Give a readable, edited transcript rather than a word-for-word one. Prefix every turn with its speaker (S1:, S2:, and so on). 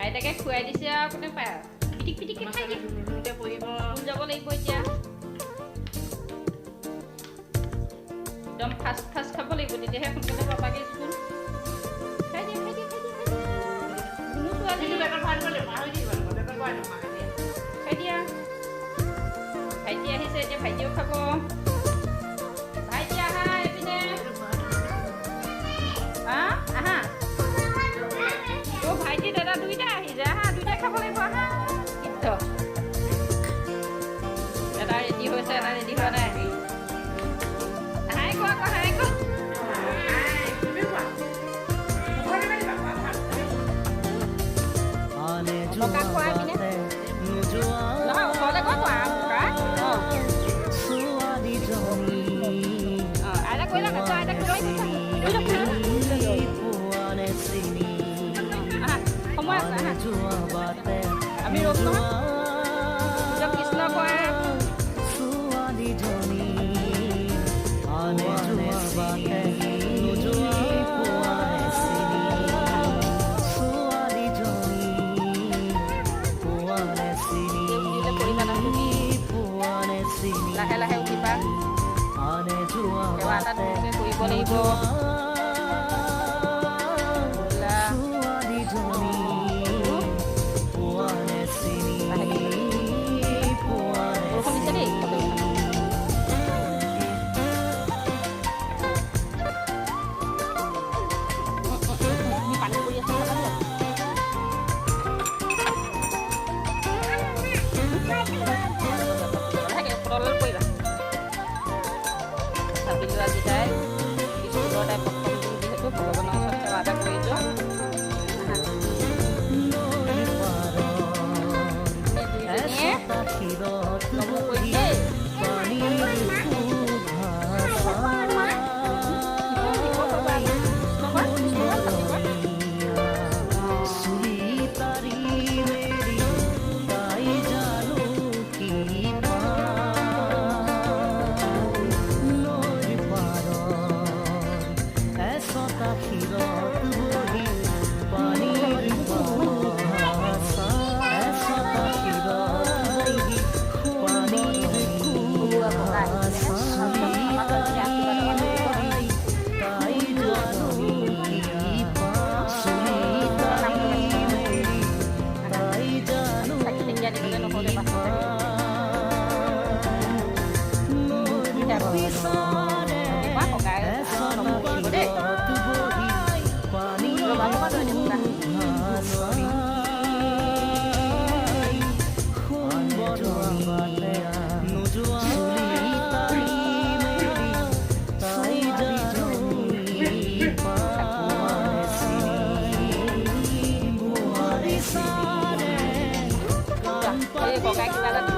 S1: আইতাকে খুৱাই দিছে আৰু কোনে পায় পিটিক পিটিককে খাই দিয়ে পৰিব যাব লাগিব এতিয়া একদম ফাষ্ট ফাষ্ট খাব লাগিব তেতিয়াহে সোনকালে পাবাগে স্কুল খাই দিয়ে খাই দিয়ে খাই দিয়ে কোনো ছোৱালী খাই দিয়া ভাইটি আহিছে এতিয়া ভাইটিও খাব ভাইটি আহা এইপিনে আহা ভাইটি দাদা দুইটা আহি যায় আহা দুইটাই খাব লাগিব আহা এটা ৰেডি হৈছে এটা ৰেডি হোৱা নাই হাই কোৱা আকৌ হাই কোৱা লকা খোৱা পিনে নহয় ওচৰলে গৈ কোৱা আইতা কৈ লওক আইতা কৈ সময় আছে আমি ৰ'ব নহয় কৃষ্ণ কয় লাহে লাহে উঠিবা সেৱা এটা ধুনীয়াকৈ কৰিব লাগিব ককাই কিবা এটা